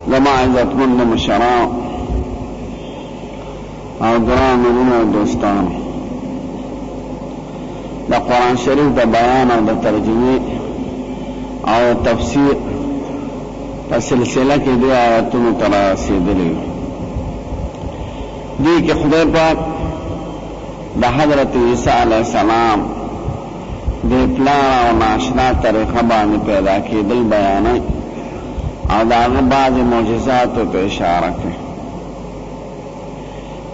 لما عزتمند مشران او گران مدینه دوستان دا قرآن شریف دا بیان او دا ترجمه او تفسیر په سلسله کې دی آیاتونو تر رسیدلی دی کې خدای پاک د حضرت عیسی علیه السلام د پلار او ناشنا طریقه باندې پیدا کېدل بیانوي او د هغه بعضې معجزاتو ته اشاره کوي.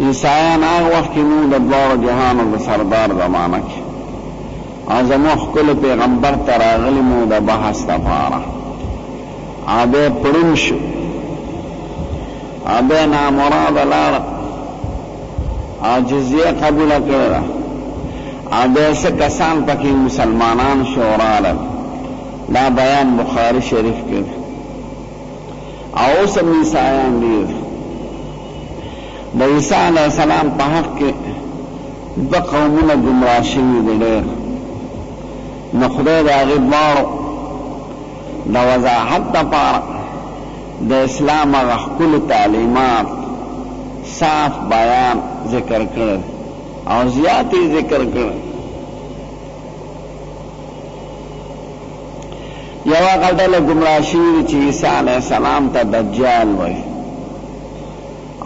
عیسایان هغه وخت کې موږ د دواړو جهانو د سردار زمانه کې او زموږ ښکلي پیغمبر ته راغلي مو د بحث دپاره او بیا پړون شو او بیا نامراده لاړه او جزیه قبوله کړله او بیا څه کسان پکې مسلمانان شو راغلل. دا بیان بخاري شریف کې او اوس هم عیسایان ډېر د عیسی علیه السلام په حق کې دوه قومونه ګمراه شوي دي ډېر. نو خدای د هغې دواړو د وضاحت دپاره د اسلام هغه ښکلي تعلیمات صاف بیان ذکر کړی او زیات یې ذکر کړی. یوه هغه ډله ګمراه شوي دي چې عیسی علیه السلام ته دجال وایي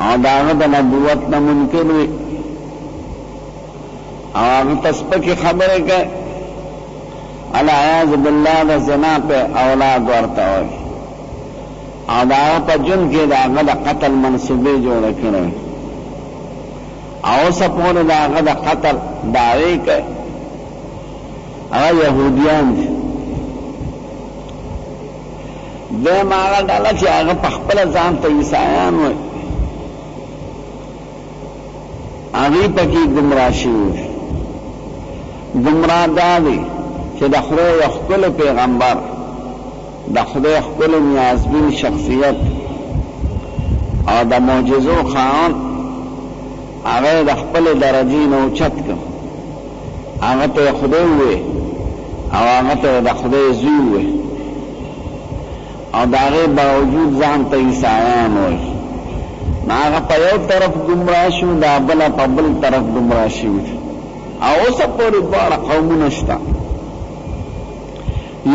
او د هغه د نبوت نه منکر وي او هغه ته سپکې خبرې کوي العیاذ بالله د زنا په اولاد ورته وایي او د هغه په ژوند کې د هغه د قتل منصوبې جوړه کړې او اوسه پورې د هغه د قتل دعوې کوي. هغه یهودیان دي. دویم هغه ډله چې هغه په خپله ځان ته عیسایان وایي هغوی پکې ګمراه شوي دي. ګمراه دا دی چې د خدای یو ښکلی پیغمبر د خدای ښکلی نیازبین شخصیت او د معجزو خاوند هغه د خپلې درجې نه اوچت کړ. هغه ته خدای ووایي او هغه ته د خدای زوی ووایي او د هغې باوجود ځان ته عیسایان وایي. نو هغه په یو طرف ګمراه شو دا بله په بل طرف ګمراه شوي دي او اوسه پورې دواړه قومونه شته.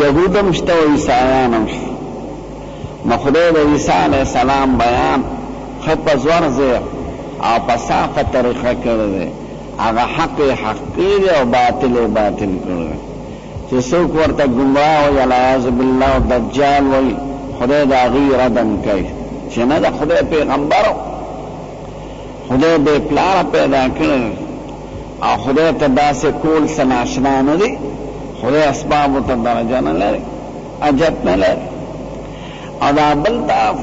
یهود هم شته او عیسایان هم شته. نو خدای د عیسی علیه السلام بیان ښه په زور ځای او په صافه طریقه کړی دی. هغه حق یې حق کړی دی او باطل یې باطل کړی دی. چې څوک ورته ګمراه وایي العیاذ بالله او دجال وایي خدای د هغوی ردم کوي چې نه د خدای پیغمبرو خدای بې پلاره پیدا کړی او خدای ته داسې کول څه ناشنا نه دي. خدای اسبابو ته درجه نه لري حاجت نه لري. او دا بل طرف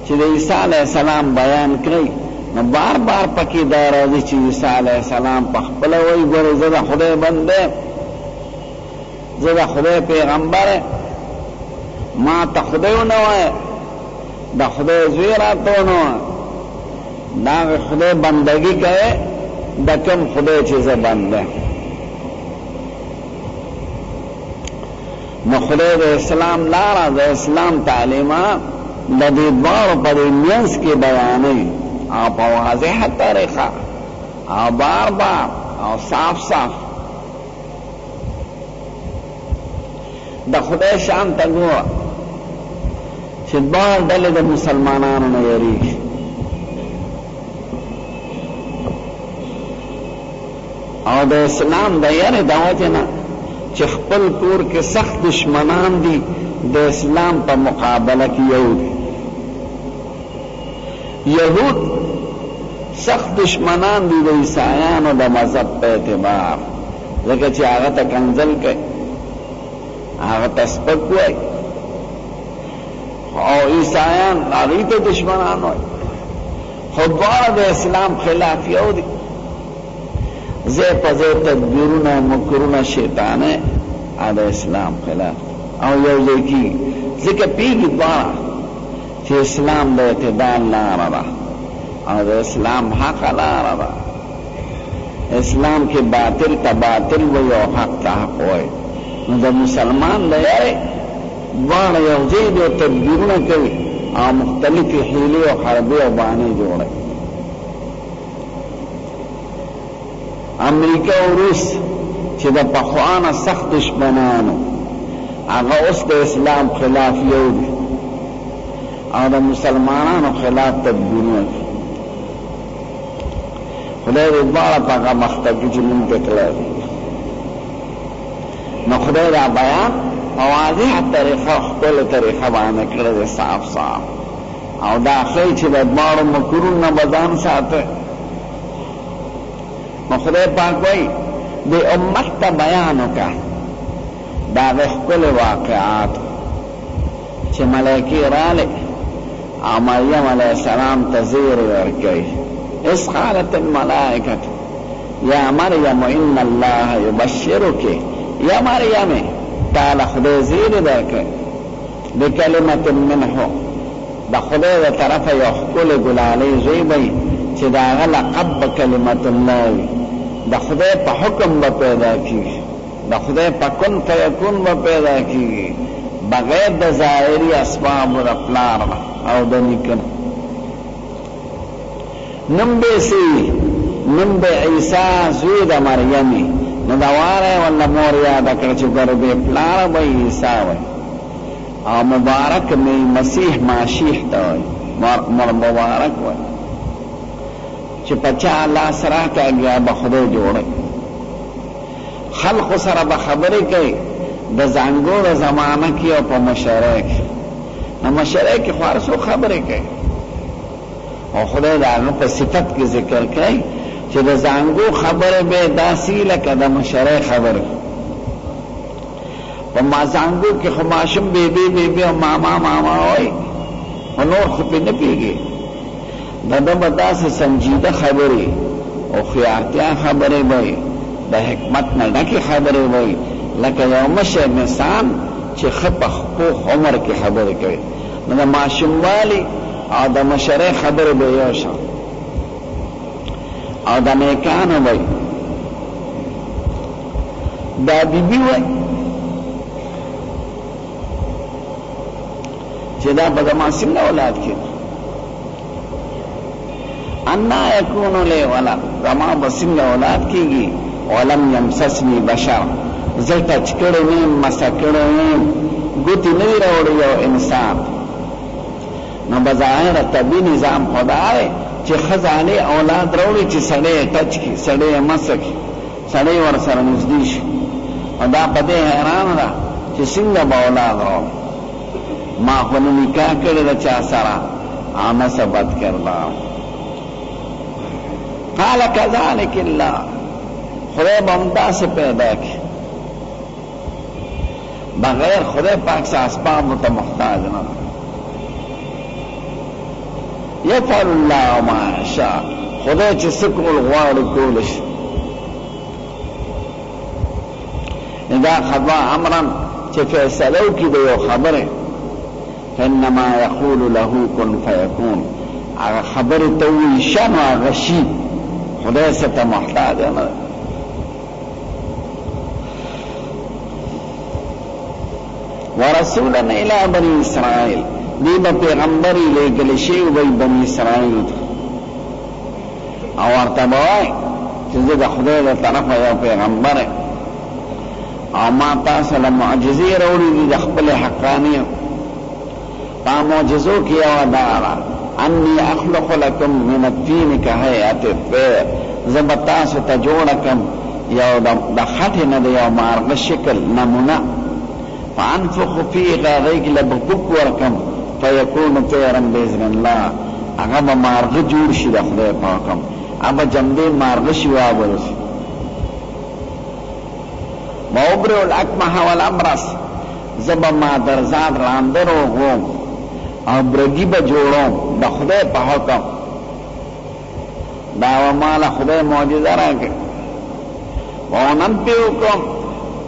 چې د عیسی علیه السلام بیان کړی نو بار بار پکې دا راځي چې عیسی علیه السلام په خپله وایي ګورې زه د خدای بنده زه د خدای پیغمبر ما ته خدای ونه وایه د خدای زوی راته ونه وایه د هغې خدای بندګي کوې د کوم خدای چې زه بنده. نو خدای د اسلام لاره د اسلام تعلیمات د دې دواړو په دې منځ کې بیانوي او په واضحه طریقه او بار بار او صاف صاف. د خدای شان ته ګوره چې دواړه ډلې د مسلمانانو نه یېرېږي. او د اسلام د یېرې د وجې نه چې خپل کور کې سخت دشمنان دي د اسلام په مقابله کې یو دي. یهود سخت دشمنان دي د عیسایانو د مذهب په اعتبار ځکه چې هغه ته کنځل کوي هغه ته سپک وایي او عیسایان هغوی ته دشمنان وایي خو دواړه د اسلام خلاف یو دي. ځای په ځای تدبیرونه مکرونه شیطانه د اسلام خلاف او یو ځای کېږي ځکه پوهېږي دواړه چې اسلام د اعتدال لاره ده او د اسلام حق لاره ده. اسلام کې باطل ته باطل وایي او حق ته حق وایي. نو د مسلمان د یارې دواړه یو ځای دي او تدبیرونه کوي او مختلفی حیلی و حربی و بانی جوڑے. امریکا و روس چې د پخوانه سخت دشمنانو هغه اوس د اسلام خلاف یو دي او د مسلمانانو خلاف تدبیرونه کوي. خدای دې دواړه په هغه مخته کې چې مونږ ته کړی نو خدای دا بیان په واضحه طریقه خپله طریقه باندې کړی دی صاف صاف او دا ښیي چې د دواړو مکرونو نه به ځان ساته. نو خدای پاک وایي دې امت ته بیان وکړه د هغې ښکلې واقعات چې ملایکې راغلې او مریم علیه السلام ته زیر ورکوي. اذ قالت الملائکة یا مریم ان الله یبشرک یا مریم تعالی خدای زیر درکوي بکلمة منه د خدای د طرفه یو ښکلې ګلالۍ زوی به وي چې د هغه لقب به کلمة الله وي. د خدای په حکم به پیدا کیږي د خدای په کن فیکون به پیدا کیږي بغیر د ظاهري اسبابو د پلار او د نیکه. نم به سی نم به عیسی زوی د مریمي نو دا واره ولا مور یاد کړ چې ګر به پلار به عیسی وي او مبارک می مسیح ماشیح ته وي مبارک وي چې پچا الله سره کاږي به خدای جوړي. خلق سره به خبرې کوي د زنګو د زمانه کې او په مشره کې نو مشره کې خارسو خبرې کوي او خدای دا هغه په صفت کې ذکر کوي چې د زنګو خبرې به داسې لکه د مشره خبرې په ما زنګو کې خو ماشوم بیبي او ماما وایي او نور خو پې نه پوهېږي د ده به داسې سنجیده خبرې او خیارتیا خبرې به وي د حکمت نه ډکې خبرې به وي لکه یو مشر انسان چې ښه په پوخ عمر کې خبرې کوي نو د ماشوموالي او د مشرۍ خبرې به یو شان او د نیکانو به دا بیبي وایي چې دا به زما څنګه اولاد کېږي انا یکون لی ولد زما به څنګه اولاد کېږي ولم یمسسني بشر زه ټچ کړی نه یم مسه کړی نه یم ګوتې نه وي راوړی یو انسان. نو بظاهره طبي نظام خو دا دی چې ښځانې اولاد راوړي چې سړی یې ټچ کړي سړی یې مسه کړي سړی ورسره نږدې شي او دا په دې حیرانه ده چې څنګه به اولاد راوړي ما خو نه نکاح کړې ده چا سره او نه څه بد کردار. قال كذلك الله خدای به همداسې پیدا کړي بغیر خدای پاک څه اسبابو ته محتاج نه ده. یفعل الله ما یشاء خدای چې څه کول غواړي کولی شي. اذا قضا امرا چې فیصله وکړي د یو خبرې فانما یقول له کن فیکون هغه خبرې ته ووایي شه نو هغه شي خدای څه ته محتاج نه ده. ورسولا الى بني اسرائيل دی با پیغمبری لے شیو بی بنی اسرائیل او ارتبوائی چیزی دا خدای دا طرف یا پیغمبر او ما تاسل معجزی روڑی دی دا خپل حقانی تا معجزو کیا و دارا انی اخلق لکم من الدین کا حیات الطیر زبتاسو تجوڑکم یو دا خطی ند یو مارغ شکل نمونه فانفخ فیه غیگ لبقوک ورکم فیکون طیرا باذن الله هغه به مارغه جوړ شي د خدای پاکم هغه جمدې مارغه شي وابرسي. وابرئ الاکمح والابرص زبا ما درزاد راندر وغوم او برګي به جوړوم د خدای په حکم دا ومال خدای معجزه راکړي وننبئکم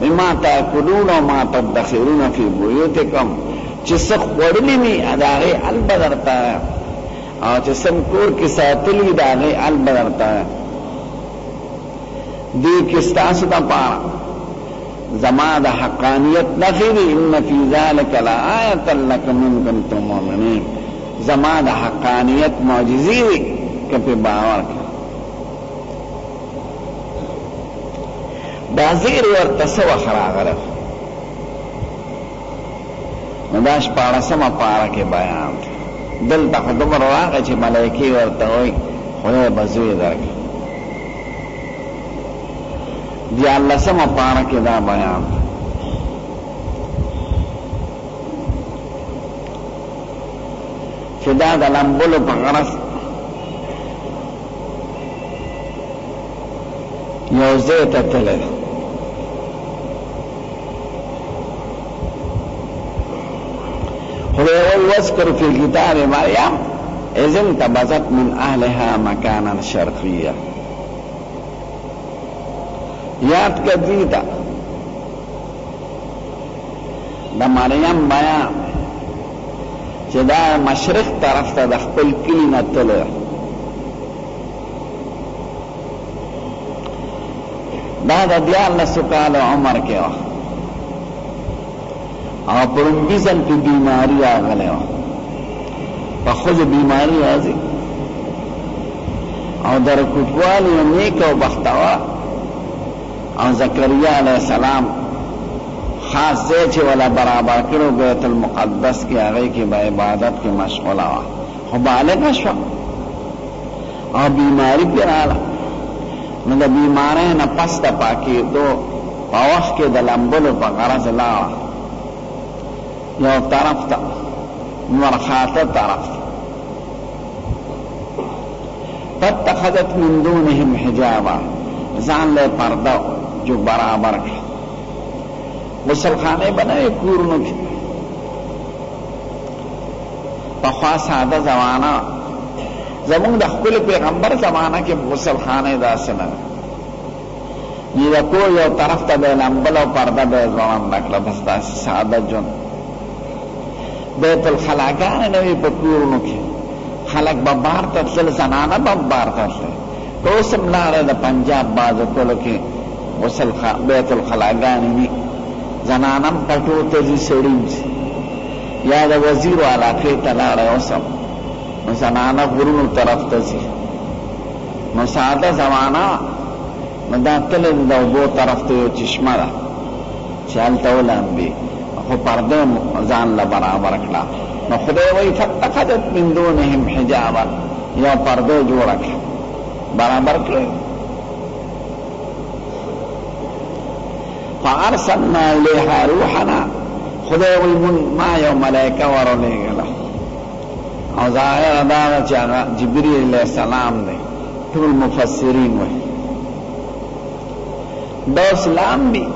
بما تاکلون وما تدخرون فی بیوتکم چې څه خوړلی وي د هغې ال به درته او چې سم کور کې ساتلي وي د هغې ال به درته دې کې ستاسو دپاره زما د حقانیت نښې دي ان فی ذلک لآیة لکم ان کنتم مؤمنین زما د حقانیت معجزې وي که پې باور کړه دا زیر ورته څه وخت راغلی نو دا شپاړسمه پاره کې بیان دی دلته خو دومره راغی چې ملایکې ورته وایي خدای به زوی درکړي دیارلسمه پاره کې دا بیان دی چې دا د لمبلو په غرض یو ځای ته تللی خدای وایي واذکر فی کتاب مریم اذ انتبذت من اهلها مکانا شرقیا یاد کړه دې ته د مریم بیان چې دا مشرق طرف ته د خپل کلي نه تللی دا د 14 کالو عمر کې وه او په لومړي ځل کې بیماري راغلی وه په ښځو بیماري راځي او د رکوټوالي یو نیک او بختور او زکریا علیه السلام خاص ځای چې ولا برابر کړو بیت المقدس کې هغې کې به عبادت کې مشغوله وه خو بالغه شوه او بیماري پرې راغله نو د بیمارۍ نه پس د پاکېدو په وخت کې د لمبلو په غرض لاړه یو طرف ته مرخاته طرف ته فاتخذت من دونهم حجابا ځان له پرده جو برابر کړه غسلخانې به نه وي کورونو کې پخوا ساده زمانه زمونږ د خپل پیغمبر زمانه کې غسلخانې داسې نه وي د کور یو طرف ته به لمبل او پرده به یې ځوړنده کړه بس داسې ساده ژوند بیت الخلاګانې نه وي په کورونو کې خلک به بار ته تلل زنانه به هم بار ته تلل که اوس هم لاړې د پنجاب بعضو کلو کې بیت الخلاګانې وي زنانه هم پټو ته ځي سړي هم ځي یا د وزیرو علاقې ته لاړې اوس هم نو زنانه غرونو طرف ته ځي نو ساده زمانه نو دا تلې د اوبو طرف ته یو چشمه ده چې هلته ولامبي خو پرده ځان له برابر کړه نو خدای وایي فاتخذت من دونهم حجابا یو پرده جوړه کړه برابر کړه فارسلنا الیها روحنا خدای وایي ما یو ملائکه ورولېږله او ظاهر دا ده چې هغه جبریل علیه السلام دی ټول مفسرین وایي دا اسلام بي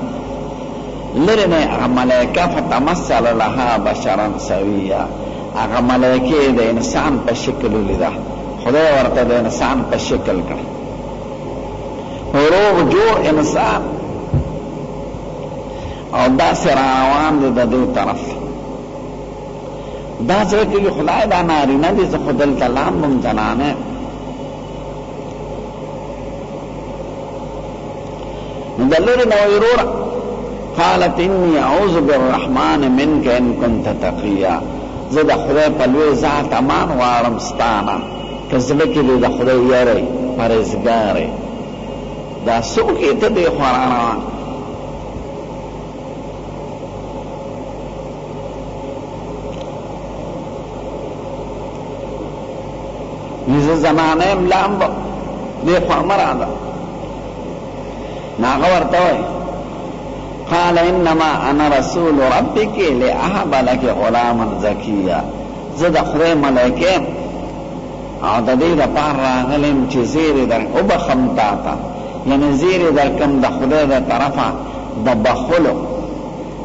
لري نه هغه ملائکه فتمثل لها بشرا سویا هغه ملائکه د انسان په شکل ولیده خدای ورته د انسان په شکل کړ روح جوړ انسان او دا سره روان دی د دې طرف دا ځکه چې خدای دا نارینه دي زه خو دلته لامم زنانه نو د لرې نه وایي وروره قالت انی اعوذ بالرحمن منک ان كنت تقیا زه د خدای په لوی ذات امان غواړم ستانه که زړه کې دې د خدای یری پرهیزګار یې دا څوک یې ته دې خوا روان زه زمانه یم لامبه دې خوا مه راځه ناغه ورته وایي قال انما انا رسول ربك لاهب لك غلاما زكيا زه د خدای ملائکه او د دې لپاره راغلم چې زیری در وبخم تا ته یعنی زیری در کوم د خدای د طرفه د بخلو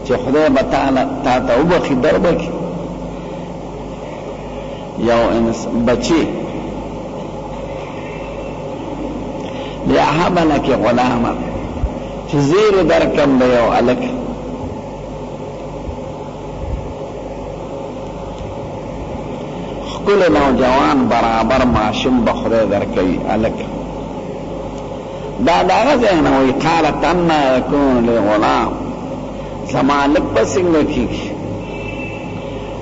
چې خدای به تعالی تا ته وبخي دربکي یو بچی لاهب لك غلاما چې زیر درکم به یو الک خپل نوجوان برابر ماشوم به خدای درکوي الک دا دغه ځای نه وایي قالت انا یکون لی غلام زما لک به څنګه کېږي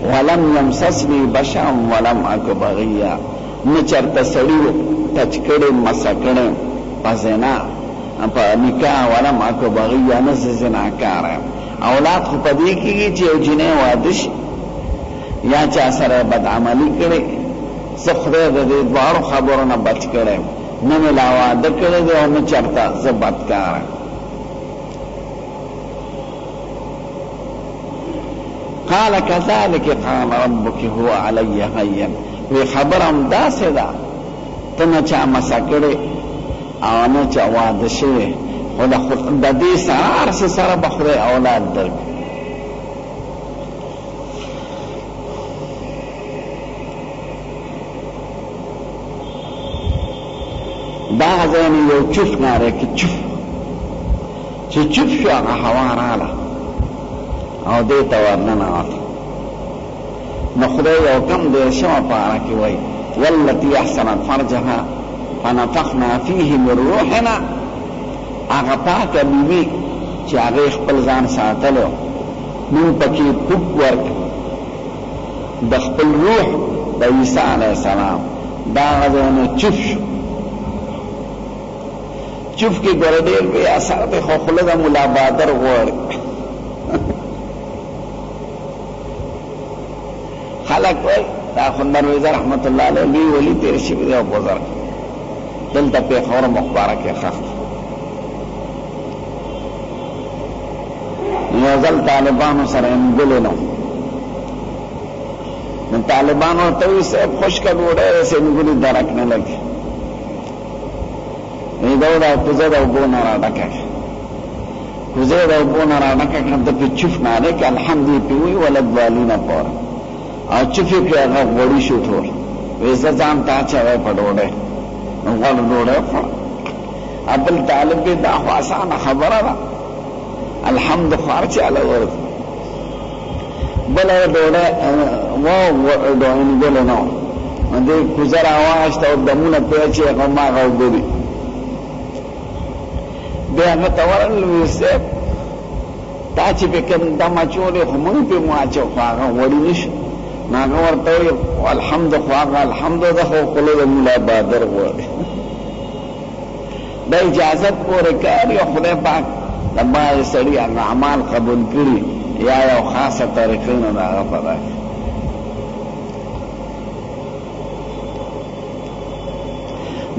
ولم یمسسنی بشر ولم اک بغیا، نچرته سړي ټچ کړی مسه کړی په زنا په نکاح، ولم اک بغیا، نه زناکار یم. اولاد خو په دې کېږي چې یو جنۍ واده شي یا چا سره بدعملي کړې، زه خدای د دې دواړو خبرو نه بچ کړی، نه مې لا واده کړی دی او نه چېرته زه بدکار یم. قال كذلك قال ربك هو علي هين، وی خبرم داسې ده ته نه چا مسه کړې او نه چا واده شوی، خو د دې سره هر څه سره به خدای اولاد درکړي. دا ځای نه یو چوف ناره کې چوف چې چوف شو هغه هوا راغله او دې ته ورننوته. نو خدای یو کم دېرشمه پاره کې وایي والتي احسنت فرجها فنفخنا فيه من روحنا، هغه پاکه بیبي چې هغې خپل ځان ساتلو مونږ پکې پوک ورک د خپل روح د عیسی علیه السلام. دا هغه ځای نه چوف شو. چوف کې ګوره ډېر بې اثر دی، خو خوله د ملا بادر غواړي. خلق وای دا خندر ویزا رحمت الله علیه لوی ولی تیر شوی دی او بزرگ دلته پیښور مخبره کې خخت. یو ځل طالبانو سره انګلې نو طالبانو ورته وایي صاحب خشکه ډوډۍ رسې انګلې درک نه لګي، دا دا کوزه د اوبو نه راډکه کوزه د اوبو نه راډکه کړه د پې چوف نه دی که الحمد یې پې وایي ولد والینه پوره او چوفې پې هغه غوړي شو ټول. وایي زه ځان ته اچوی په ډوډۍ نو غوړ ډوډۍ وخوړه. بل طالب دی دا خو اسانه خبره ده، الحمد خو هر چاله ورځي. بله ډوډۍ انګلې نه وه، دې کوزه راواخېسته او دمونه پې اچي هغه هماغه اوبه دي. بیا هغه ته ورغلل ویل صاحب تا چې پې کوم دم اچولی خو مونږ پې مو اچو خو هغه غوړي نه شو. نو هغه ورته وایي الحمد خو هغه الحمد ده خو خوله د ملا بادر غواړي. دا اجازت پورې کار یو خدای پاک د بعضې سړي هغه اعمال قبول کړي یا یو خاصه طریقې نه د هغه په ده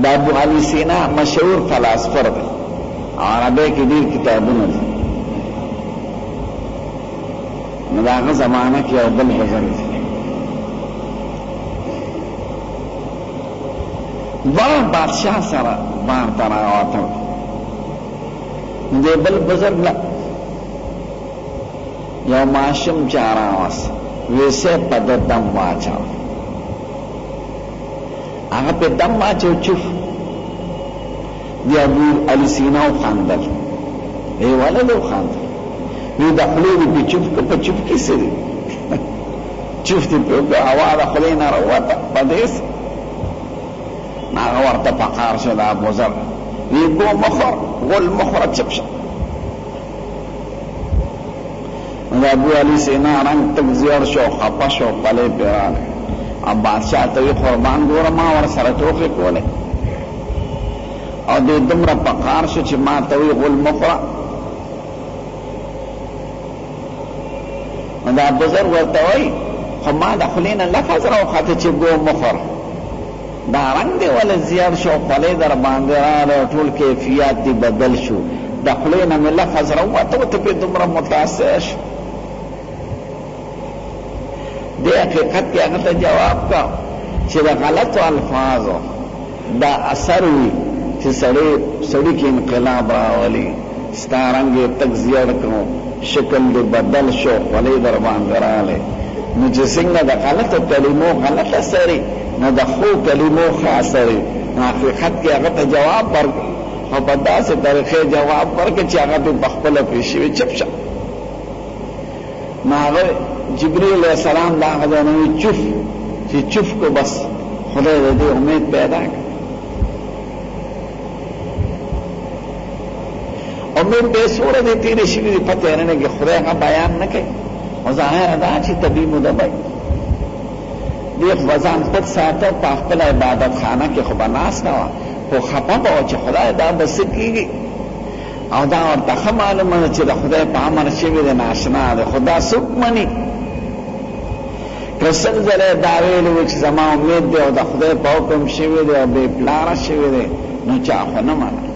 دا ابو علي سینا مشهور فلاسفر دی او عربی کې ډېر کتابونه دي. نو د هغه زمانه کې یو بل بزرګ دی دوه بادشاه سره بار ته راوتل. دې بل بزرګ له یو ماشوم چا راوست ویې صاحب په ده دم واچوه. هغه پې دم واچو چوف. دی ابو علي سینا وخندل. ای ولې وخندل؟ وی د خولې دې پې چوف که په چوف کې څه دي؟ چوف دې پې وکړه هوا د خولې نه راووته په دې څه. هغه ورته پکار شو دا بزرګ وی ګو مخور غول مخوره چپ شه. د ابو علي سینا رنګ تک زیړ شو خپه شو پلې پې راغی. بادشاہ ته وی قربان ګوره ما ورسره ټوکې کولې او دې دومره پکار شو چې ما ته وی غول مخوره. دا بزرګ ورته وایي خو ما د خولې نه لفظ راوخته چې ګو مخوره. دا رنگ دی ولې زیړ شو خولې در باندې راغلی ټول کیفیت دی بدل شو. د خولې نه مې لفظ راووته ته پې دومره متاثر شو. دې حقیقت کې هغه ته جواب کا چې د غلطو الفاظو دا اثر وي چې سړي کې انقلاب راولي. ستا رنګ یې تک زیړ کړو، شکل دې بدل شو، خولې در باندې راغلی. نو چې څنګه د غلطو کلمو غلط اثر نو د ښو کلمو ښه اثر وي. نو حقیقت کې هغه ته جواب ورکړه او په داسې طریقې جواب ورکړه چې هغه پې پخپله پېښ شوي چپ شه. نو هغه جبریل علیه السلام دا هغه ځای نه وي چوف چې چوف کو بس خدای د دې امید پیدا کړه. امید بې سوره دې تېرې شوي دي پته یې نه لګي. خدای هغه بیان نه کوي او ظاهره دا چې طبیب مدبی دی خبزان خود ساتو پا خپل عبادت خانه کې خو بناس نه وه خو خپه به و چې خدای دا به څه کېږي او دا ورته ښه معلومه ده چې د خدای په امر شوي دی ناشنا دی خو دا څوک مني که سل ځله دا ویلي وي چې زما امید دی او د خدای په حکم شوي دی او بې پلاره شوي دی نو چا خو نه منه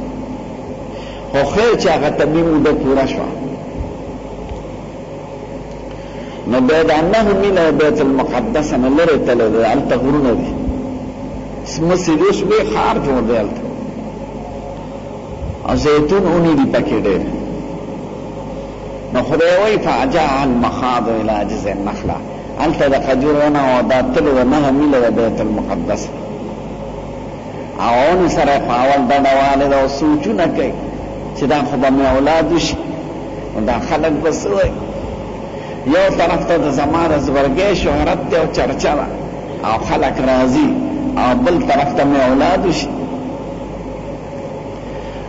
خو خیر چې هغه طبي موده پوره شوه نو بیا د 9 میله بیت المقدس نه لرې تللی دی هلته غرونه دي مسجد لوی ښار جوړ دی هلته او زیتون اونې دي پکې ډېر نو خدای وایي فعجاء المخاض الى جذع النخله هلته د خجور ونه او دا تللی د 9 میله د بیت المقدس او اونې سره په اول ډډه والې ده او سوچونه کوي چې دا خو به مې اولاد وشي نو دا خلک به څه وایي یو طرف ته د زما د زبرګۍ شهرت دی او چرچه ده او خلک راځي او بل طرف ته مې اولاد وشي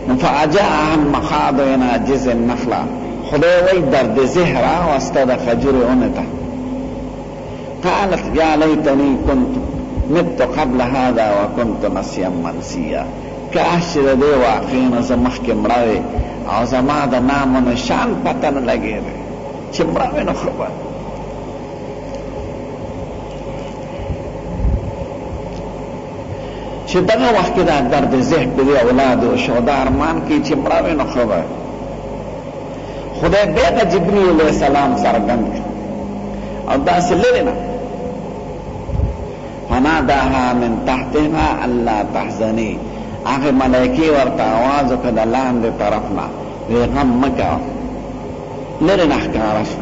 نو فعجاء المخاض الى جذع النخله خدای وایي درد ذه راوسته د خجورې ونې ته قالت یا لیتنی کنت مت قبل هذا وكنت نسيا منسيا کاش چې د دې واقعې نه زه مخکې مړه وې او زما د نام و نشان پته نه لګېدی چې مړه وې نو خبر چې دغه وخت کې دا درد ذهن په دې اولادو شو دا ارمان کې چې مړه وې نو خبر خدای بیا د جبرئیل علیه السلام څرګند کړ او داسې لرې نه فناداها من تحتها الا تحزني هغه ملائکې ورته आवाज وکړ د لاندې طرف نه وی غم مه کوه لرې نه ښکاره شو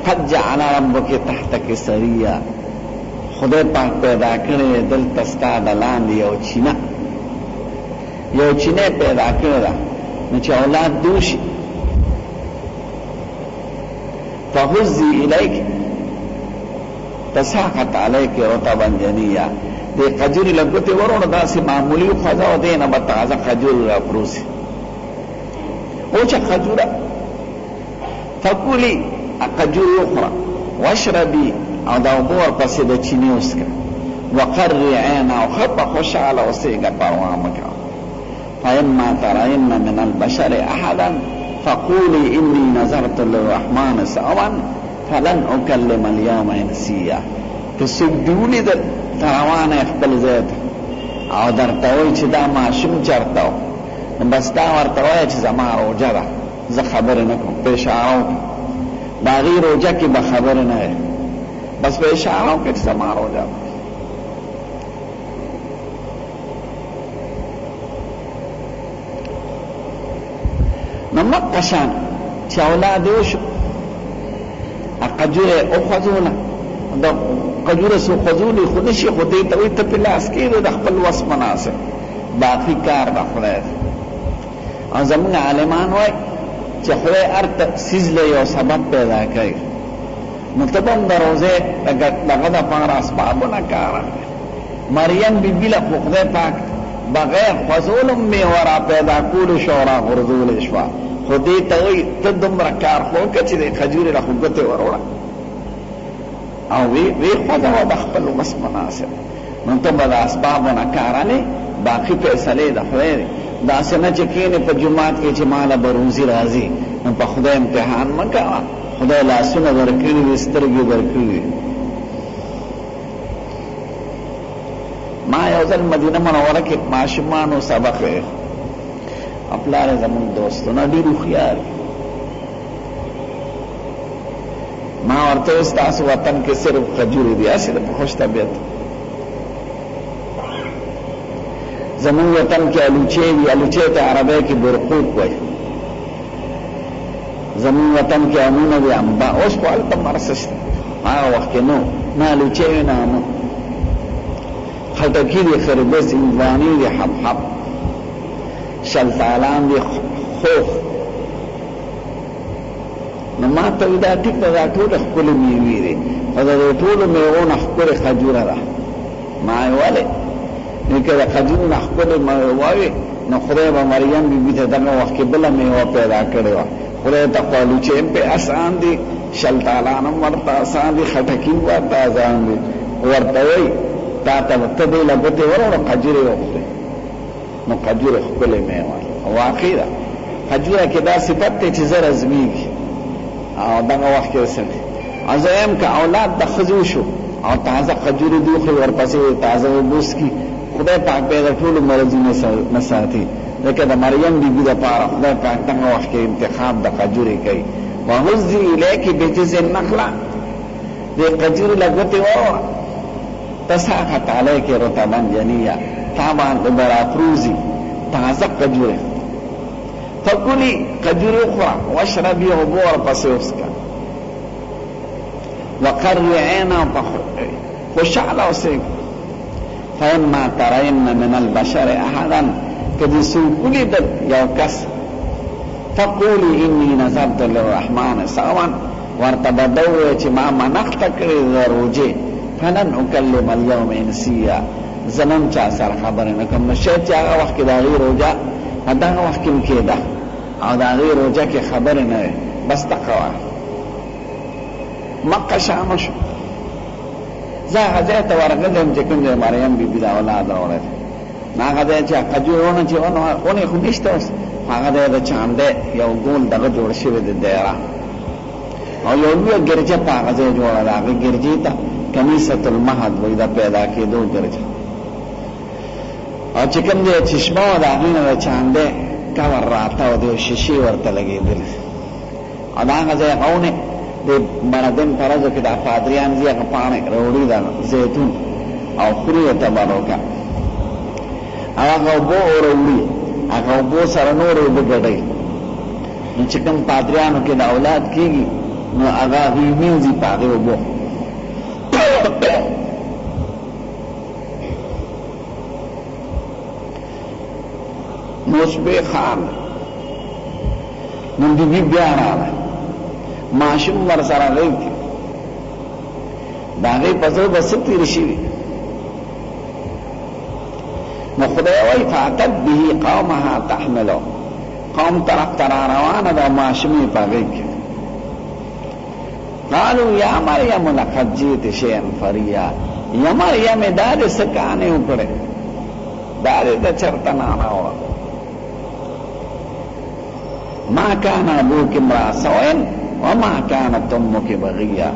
قد جعل ربک تحتک سریا خدای پاک پیدا کړی دلته ستا د لاندې یو چینه پیدا کړی ده نو چې اولاد دوشي فهزي الیک تساقط علیک رطبا جنیا دی خجوری لگوتی ورون داسی معمولی خوزا و دینا بتازا خجور را پروسی اوچا خجورا فکولی خجور اخرى واشربی او دا بور پسی دا چینی اسکا وقرری عینا و خب خوشحال و سیگا پروامکا فإما ترين من البشر أحدا فقولي إني نظرت للرحمن صوما فلن أكلم اليوم إنسيا تسجدوني در تروان اخبل زيت او در توي چې دا ماشوم چرتاو بس دا ورته وای چې زما روجه ده زه خبر نه کوم په اشاره دا غیر روجه کې به خبر نه بس په اشاره کې زما روجه نو مقشان چې اولاد وشو اقجوره او خذونه دا قجوره سو خذونی خو نشي خو دې ته وي ته په لاس کې د خپل وس مناسب باقي کار د خدای او زموږ عالمان وای چې خدای ارته سیز له یو سبب پیدا کوي نو ته هم دروازه دغه د پاره اسبابونه کار مریم بیبی له خدای پاک بغیر خذولم می ورا پیدا کول شورا غرذول شوا خدای ته وي ته دومره کار خو کچې د خجورې له خوګته وروړه او وی خدا و بخبل وس مناسب نو ته بل اسبابونه کارانه باقی فیصله د خدای دا څنګه چې کینه په جمعات کې چې مال بروزي راځي نو په خدای امتحان مکا خدای لاسونه ورکړي سترګې ورکړي ما یو ځل مدینه منوره کې ماشومانو سبق خپلار زمون دوستونه ډیر خيار ما ورته تاسو وطن کې صرف خجوري دي اسې د خوش طبيعت زمون وطن کې الوچې ته عربی کې برقوق وای زمون وطن کې امونه دي امبا اوس په الته مرسش هغه وخت نو نه الوچې نه نو خټکی دي خربس انوانی دي حب شلتالان دي خوخ نو ما ته دا ټیک دا ټول خپل میوي دي او دا ټول میوونه خپل خجوره ده ما یواله نکره خجوره خپل میوي نو خدای به مریم بیبي ته دغه وخت بل میوه پیدا کړو خدای ته قالو چې په آسان دي شلتالان ورته آسان دي خټکی ورته آسان دي ورتوي تا تبتدي لبته ورو قجره وخته نو قجره خپل میوه واقعي ده قجره کې دا صفت ته چې زر ازمیږي او دغه وخت کې وسنه ازایم که اولاد د خزو شو او تازه قجره دی خو ورپسې تازه وبوس کی خدای پاک پیدا ټول مرزونه مساتی لکه د مریم بیبي د پاره خدای پاک دغه وخت کې انتخاب د قجره کوي وهزي الیک بجزء النخله دې قجره لګته و تساقط عليك رطبا جنيا طبعا برافروزي تازه قجوره فكلي قجوره اخرى واشربي عبور پسوسكا وقري عينا خشعل وسيك فإما ترين من البشر أحدا كذي سوكلي دل يوكس فقولي إني نظرت للرحمن صوما وارتبدوه ما منختك لذروجي فلن اکلم اليوم انسیا زنم چا سر خبر نکم نشید چا آغا وقت دا غیر روجا دا آغا وقت کم که دا او دا غیر روجا که خبر نوی بس تقوی مقا شامشو زا غزیت ورغزم چکم جای مریم بی بی دا اولاد روڑه نا غزیت چا قجور ہونا چی اونی خو نشتوست غزیت دا چانده یو گول دا جوڑ شوی دا دیرا او یو لوی گرجه پا غزیت جوڑا دا غی گرجی تا کنیست المهد ویدا پیدا کی دو درجه او چکم دی چشمه و دا غین دا چانده کور راتا و دی ششی ورطا لگی دل او دا غزه قونه دی بردن پرزو که دا فادریان زی اقپانه روڑی دا زیتون او خوری تبارو کا او اگو بو روڑی اگو بو سر نوری بگڑی نو چکم پادریانو که دا اولاد کیگی نو اگا غیمین زی پاگی و بو نوشبه خان نو دی بی بیان آلا معشوم ورسارا غیب کی دا غیب پسر بسطی رشیوی نو خدای وی فاتت بیهی قومها تحملو قوم طرف تراروان دا معشومی پا غیب کی قالوا یا مریم لقد جیت شیئا فریا یا مریم داد سکانے اکڑے داد دا چرتنانا ہوا ما کان ابوک امرا سوئن وما کانت امک بغیا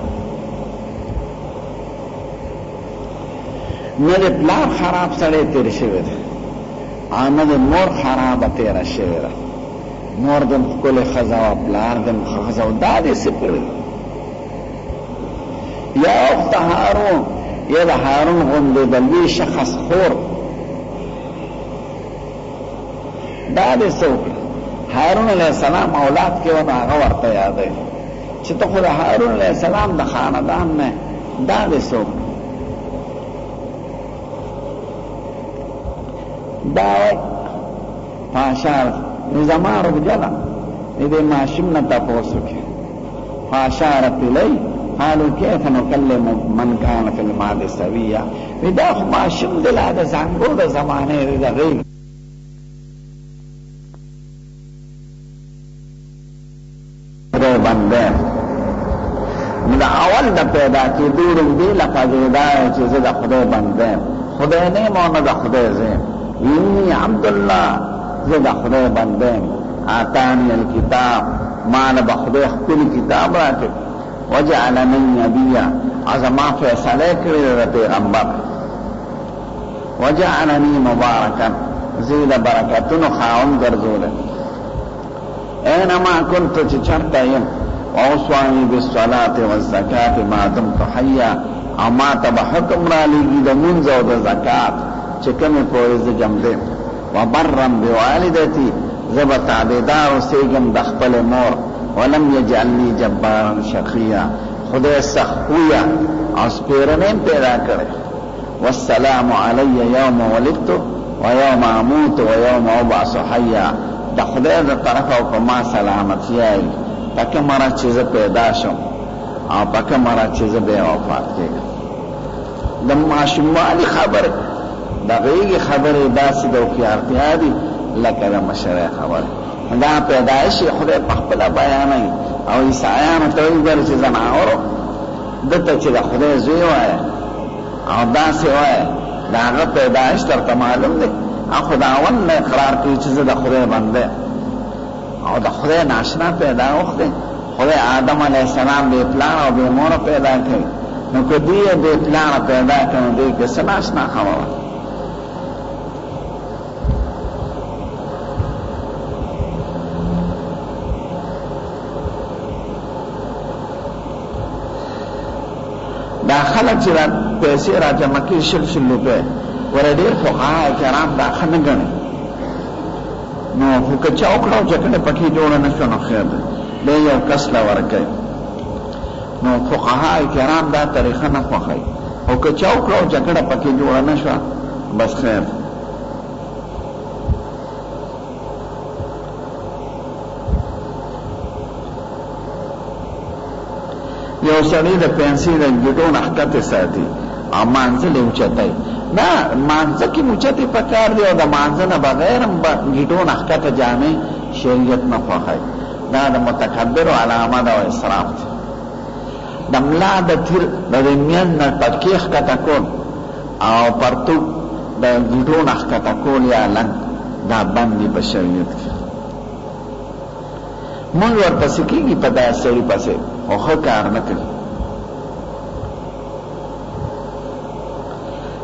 ند پلار خراب سڑے تیر شوید آمد مور خراب تیر شوید مور دم کل خزاو پلار دم خزاو داد سکڑے یا اخت هارون یا دا هارون غنده دلوی شخص خور دا دی سوکر هارون علیہ السلام اولاد کے وقت آغا ورطا یاد ہے چھتا خود هارون علیہ السلام دا خاندان میں دا دی سوکر دا پاشار نظام رب جلا ندی ماشم نتا پوسو کے پاشارت لی قالوا كيف نكلم من كان في الماضي سويا ودا ما شم دل هذا زنګو د زمانه د غیر خدای بنده من اول د پیدا کی دورم دی لفظ دا چې زه د خدای بنده خدای نه مونږ د خدای زه انی عبد الله زه د خدای بنده آتانی الكتاب ما نه بخدای خپل کتاب راکړ وجعلنی نبیا عظما فیصله کړی د پیغمبر وجعلنی مبارکا زید برکتونو خاون ګرځول اینما كنت چې چرته یم واوصانی بالصلاة والزکاة ما دمت حیا اما ته حکم را لګي د منځ او د زکات چې کومه پوهې جمع ده وبرم بوالدتی زب تعبیدار اوسېږم د خپل مور ولم یجعلنی جبارا شقیا خدای سخویا او سپیرنین پیدا کرے والسلام علی یوم ولدت و یوم اموت و یوم ابعث حیا دا خدای دا طرف او پا ما سلامتی آئی پاکه مرا چیز پیدا شم او پاکه مرا چیز بے وفات کے دا معشومالی خبر دا غیگی خبر داسی دا وکیارتیا دی لکه دا مشرع خبر دا پیدایشی خدای پخپلا بیانی او عیسایان توی گر چی زناورو دتا چی دا خدای زوی وایا او داسې وایه د هغه پیدایش درته معلوم دی او خداوند نه اقرار کوي چې زه د خدای بنده او د خدای ناشنا پیدا وخته خدای آدم علیه السلام بې پلار او بې مور پیدا کړي نو که دوی یې بې پلار پیدا کړي نو دوی کې څه ناشنا خبره دا خلک چې پیسې را جمع کړي شل روپۍ ور ډېر فقها کرام دا ښه نه ګڼي نو خو که چا وکړه او جګړه پکې جوړه نه شوه نو خیر دی دی یو کس له ورکوي نو فقها کرام دا طریقه نه خوښوي او که چا وکړه او جګړه پکې جوړه نه شوه بس خیر یو سړی د پنسي د ګټو نه ښکته ساتي او مانځل یې اوچتای نه مانځه کې اوچتې پکار دی او د مانځه نه بغیر هم ګټو نه ښکته جامې شریعت نه خوښوي دا د متکبرو علامه ده او اسراف دی د ملا د تیر د میان نه پکې ښکته کول او پرتوب د ګټو نه ښکته کول یا لنګ دا بند دي په شریعت کې مونږ ورپسې کېږي په داسې سړي پسې خو ښه کار نه کوي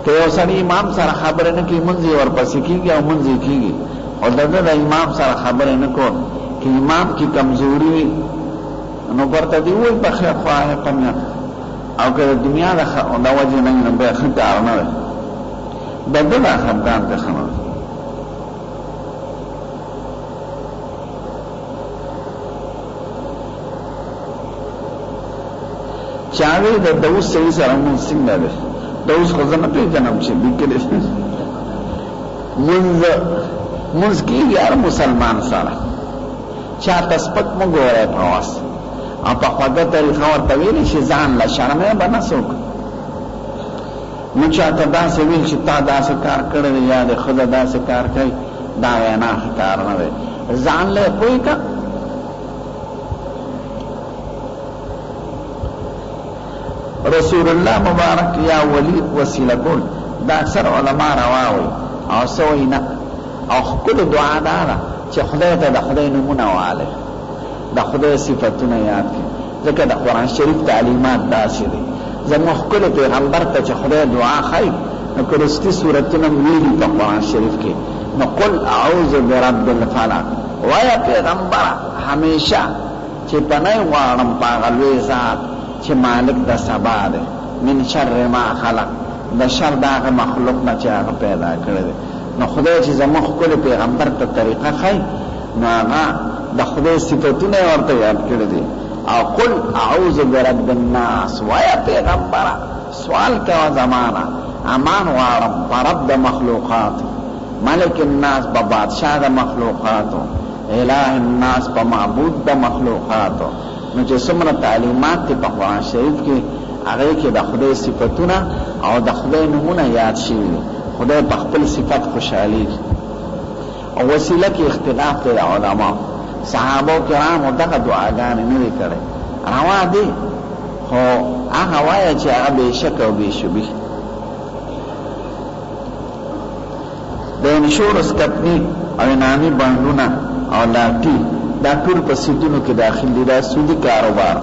که یو سړی امام سره خبرې نه کوي مونځ یې ورپسې کېږي او مونځ یې کېږي او د ده د امام سره خبرې نه کول که امام کې کمزوري وي نو ورته دې ووایي په خیر خواهی په نیت او که د دنیا د وجې نه نو بیا ښه کار نه دی د ده دا خفګان ته ښه نه دی چاوی د دوس سړي سره مونځ څنګه دی دوس خو زه نه پېژنم چې لیکلی مونځ کېږي هر مسلمان سره چاته سپک مه ګورئ په واس او په خوږه طریقه ورته ویلی چې ځان له شرمې به نه څوک نو چاته داسې ویل چې تا داسې کار کړی دی یا د ښځه داسې کار کوي دا وینا ښه کار نه دی ځان له یې پوه کړه رسول الله مبارک یا ولی وسیله کول دا اکثر علما رواوي او سوی نه او خپل دعا ده چې خدای ته د خدای نمونه واله د خدای صفاتونه یاد کړي ځکه د قرآن شریف تعلیمات داسې دي زموږ خپل پیغمبر ته چې خدای دعا ښایي نو کرستی صورتونه ویلي په قرآن شریف کې نو قل اعوذ برب الفلق وایه پیغمبره همیشه چې پناه غواړم په هغه لوی ذات چې مالک د سبا دی من شر ما خلق د شر د هغه مخلوق نه چې هغه پیدا کړی دی نو خدای چې زموږ ښکلي پیغمبر ته طریقه ښایي نو هغه د خدای صفتونه یې ورته یاد کړي دي او قل اعوذ برب الناس وایه پیغمبره سوال کوه زمانه امان غواړم په رب د مخلوقاتو ملک الناس په بادشاه د مخلوقاتو اله الناس په معبود د مخلوقاتو نو چې څومره تعلیمات دي په قرآن شریف کې هغې کې د خدای صفتونه او د خدای نومونه یاد شوي دي خدای په خپل صفت خوشحالیږي او وسیله کې اختلاف دی د علماو صحابو کرامو دغه دعاګانې نه دي کړی روا دي خو هغه وایه چې هغه بېشک او بېشبي د انشورنس کمپني او انعامي بانډونه او لاټي دا ټول په سیټونو کې داخل دي دا سودي کاروبار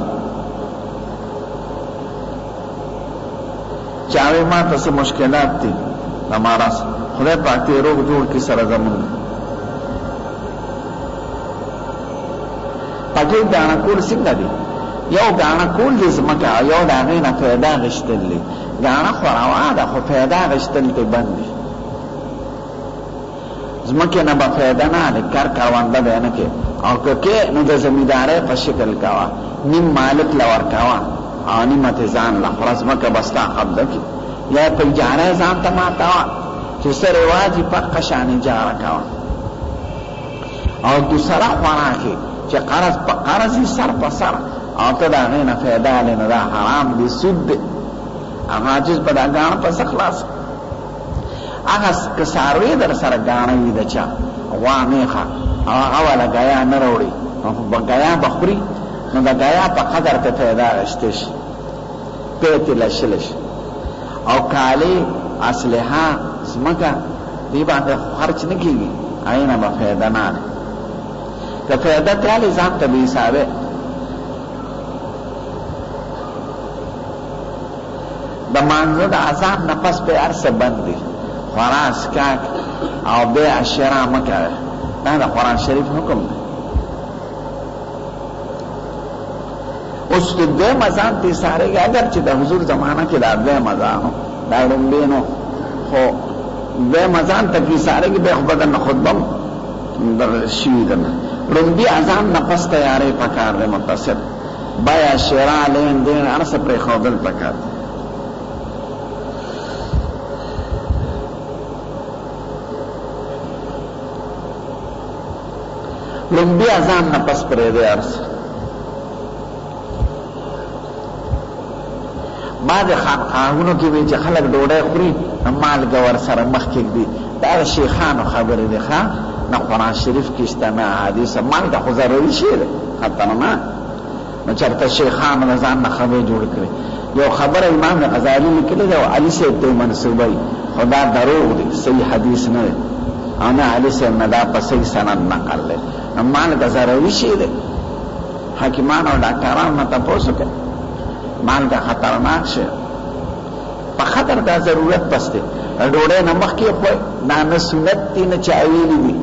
چاوی ما ته څه مشکلات دي همارا خدای پاک دې روغ جوړ کړي سره زموږ پکې ګاڼه کول څنګه دي یو ګاڼه کول دي ځمکه یو د هغې نه پیدا غشتل دي ګاڼه خو روا ده خو پیدا غشتل دې بند دي ځمکې نه به فایده نه هلې کار کرونده دی نه کې او که نو د زمیندارۍ په شکل کوه نیم مالک له ورکوه او نیمه تې ځان له خوره ځمکه به ستا قبضه کړي یا په اجاره ځان ته ماتوه چې څه رواج یې پقه شان اجاره کوه او دوسره خورا کې چې قرض په قرض یې سر په سر او ته د هغې نه فایده هلې نه دا حرام دی سود دی هغه عاجز به دا ګاڼه پسې خلاص هغه که څاروی در سره ګاڼه وي د چا غوا میخه او هغه والا ګیا نه راوړي نو ګیا به خوري نو د ګیا په قدر ته پیدا اخیستی شي پی یې ترې لشلی شي او کالی اسلحه زمکه دی باندې خرچ نه کیږي عینه به فایده نه ده که فایده تیالی ځان ته بې حسابه د مانځه د اذان نه پس به هر څه بند دي خوراک څښاک او بیع شرا مه کوئ دا د قرآن شریف حکم دی اوس د دویم اذان ته ایسارېږي اگر چې د حضور زمانه کې دا دویم اذان دا لومبی نو خو دویم اذان ته کې ایسارېږي بیا خو به درنه خطبه هم شوي درنه لومبي اذان نه پس تیاری پکار دی متصل بیع شرا لین دین هر څه پرېښودل پکار دی لومبي اذان نه پس پرېږدی هر څه بعد خانقاهونو کې وی چې خلک ډوډۍ خوري مالګه ورسره مخکې ږدي دا د شیخانو خبرې دي ښه نه قرآن شریف کې شته نه حدیث مالګه خو ضروري شی دی خطرناک نو چېرته شیخانو د ځان نه خبرې جوړ کړي یو خبره امام غزالي لیکلې ده او علي صاحب ته یې منسوبوي خو دا دروغ دی صحیح حدیث نه دی او نه علي صاحب نه دا په صحیح سند نقل دی نو مالګه ضروري شی دی حکیمان او ډاکټرانو نه تپوس وکړئ مالګه خطرناک شي په خطر دا ضرورت پس دی ډوډۍ نه مخکې خورئ دا نه سنت دي نه چا ویلي دي